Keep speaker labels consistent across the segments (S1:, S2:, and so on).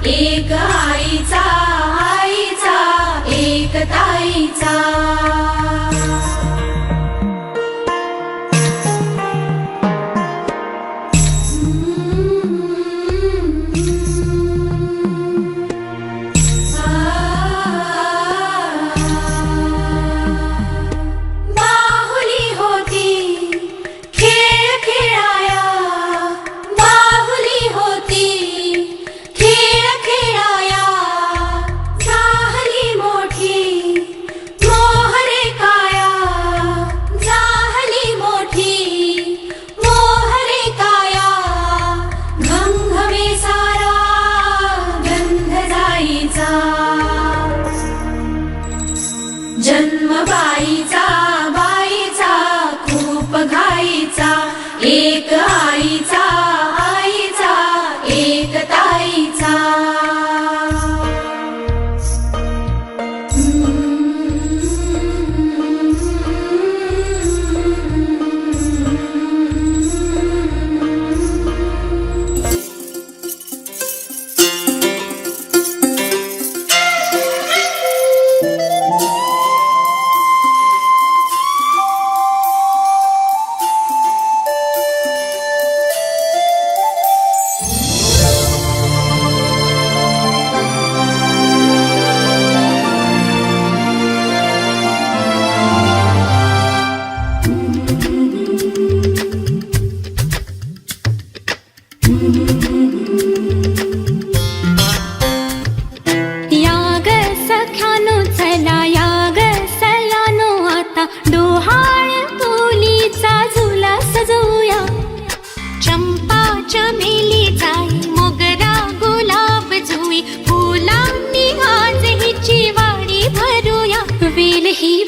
S1: एक आईचा आईचा एक ताईचा जन्म बाईचा बाईचा खूप घाईचा एक आईचा आईचा एक ताईचा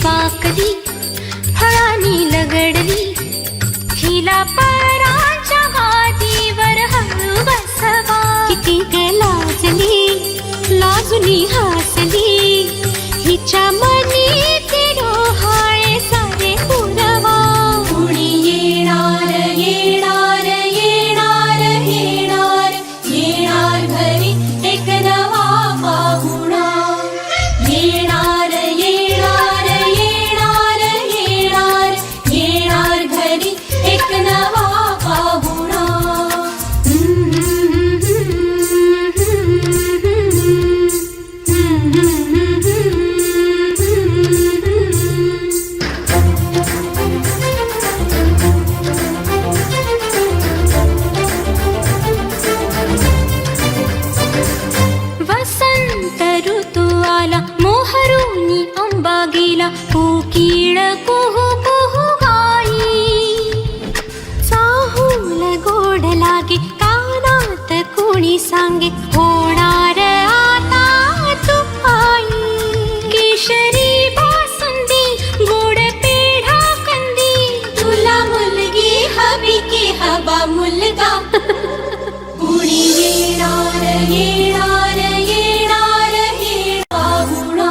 S2: वाकली फळांनी लगडली हिला पराच्या गादीवर हळू बसवा किती लाजली लाजुनी हसली हिच्या मनी ते डोहाळे सारे पुरवा
S1: कुणी येणार येणार येणार येणार येणार घरी एक नवा पाहुणा येणार येणार येणार येणार येणार घरी एक नवा पाहुणा
S2: वसंत ऋतू आला मोहरुनी आंबा गेला कोकिळ कुहू कुहू गाई चाहूल गोड लागे कानात कोणी सांगे होणार आता तू आई केशरी बासुंदी गोड पेढा कंदी
S1: तुला मुलगी हवी की हवा मुलगा कुणी येणार येणार येणार येणार पाहुणा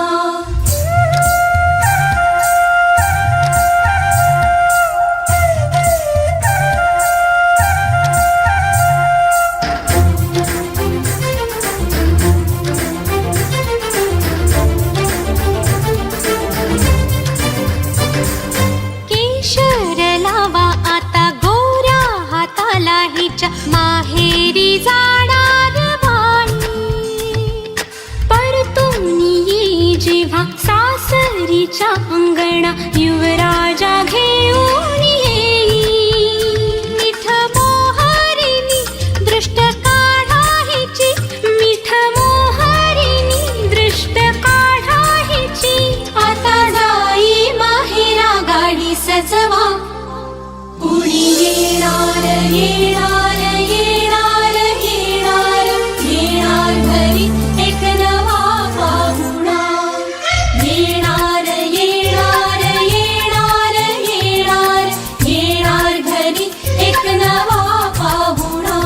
S2: केशर लावा आता गोऱ्या हाताला हिच्या माहेरी जाणार बाई परतून येई जेव्हा सासरीच्या अंगणा युवराजा घेऊन येई मिठ मोहरिनी दृष्ट काढा हिची मिठ मोहरिनी दृष्ट काढा हिची
S1: आता जाई माहेरा गाडी सजवा कुणी येणार येणार येणार येणार येणार घरी एक नवा पाहुणा येणार येणार येणार येणार येणार घरी एक नवा पाहुणा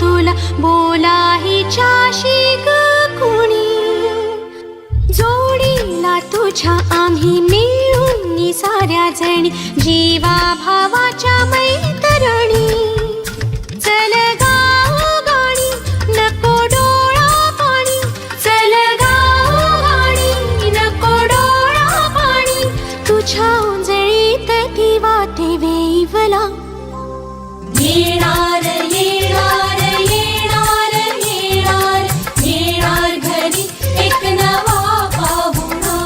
S2: तुला बोलाहीच्याशी ग कुणी जोडीला तुझ्या आम्ही मिळून साऱ्या जणी जीवा भावाच्या मैत्रिणी चल गाऊ गाणी नको डोळा पाणी चल गाऊ गाणी नको डोळा पाणी तुझ्या उंजळीत ती वाटे वेईवला
S1: येणार येणार येणार येणार येणार घरी एक नवा पाहुणा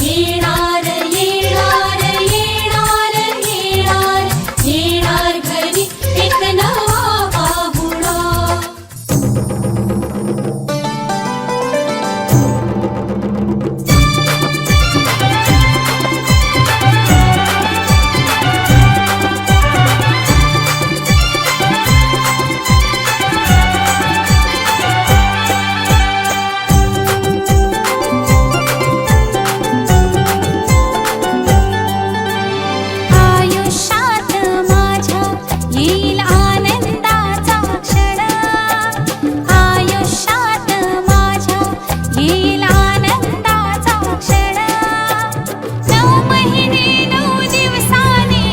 S1: येणार येणार येणार येणार येणार घरी एक नवा पाहुणा
S2: आयुष्यात माझ्या येईल आनंदाचा क्षण आयुष्यात माझ्या येईल आनंदाचा क्षण 9 महिने 9 दिवसांनी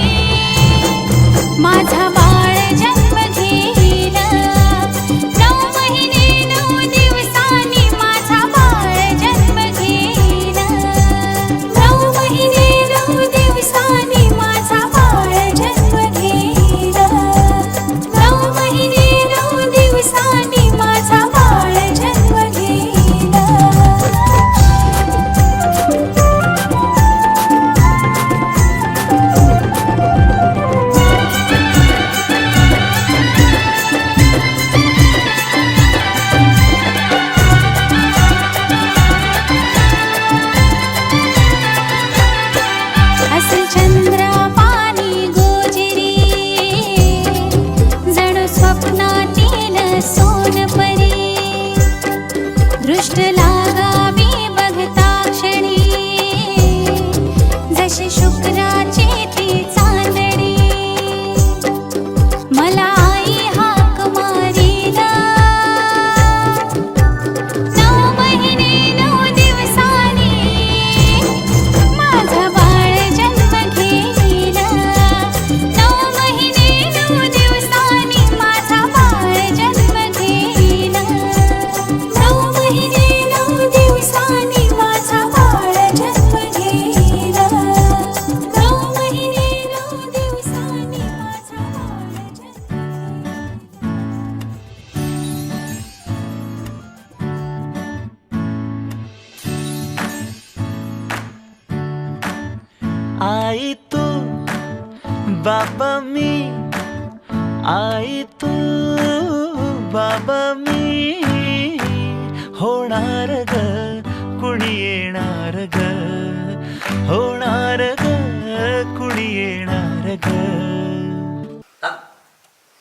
S2: माझा बाळ जन्म घेईल 9 महिने 9 दिवसांनी माझा बाळ जन्म घेईल 9 महिने 9 दिवसांनी माझा बाळ जन्म घेईल 9 महिने 9 दिवसांनी माझा बाळ जन्म घेईल असे चंद्र पाणी गोजिरी जणू स्वप्नातील सोनपरी दृष्ट लागावी बघता क्षणी जशी शुक्राची ती चांदणी मला आई हाक मारीला 9 महिने 9 दिवसांनी माझा बाळ जन्म घेईल 9 महिने 9 दिवसांनी माझा बाळ जन्म घेईल 9 महिने 9 दिवसांनी माझा बाळ जन्म घेईल 9 महिने 9 दिवसांनी माझा बाळ जन्म
S3: आई तू बाबा मी आई तू बाबा मी होणार ग कुणी येणार ग होणार ग कुणी येणार ग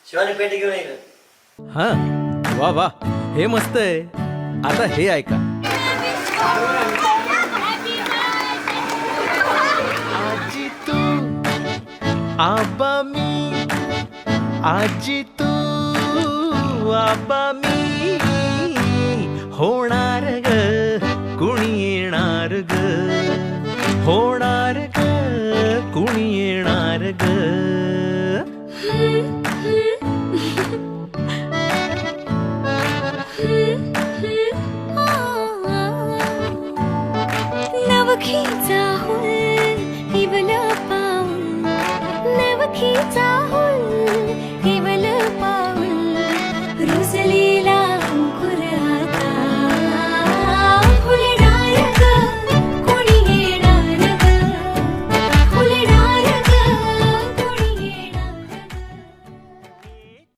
S4: शिवानी पेटी घेऊन ये.
S5: हा वा वा हे मस्त आहे आता हे ऐका
S3: आजी तू आबा मी आजी तू आबा मी होणार ग कुणी येणार ग होणार ग कुणी येणार ग
S2: नवखीचा हुल इवल पाऊल नवखीचा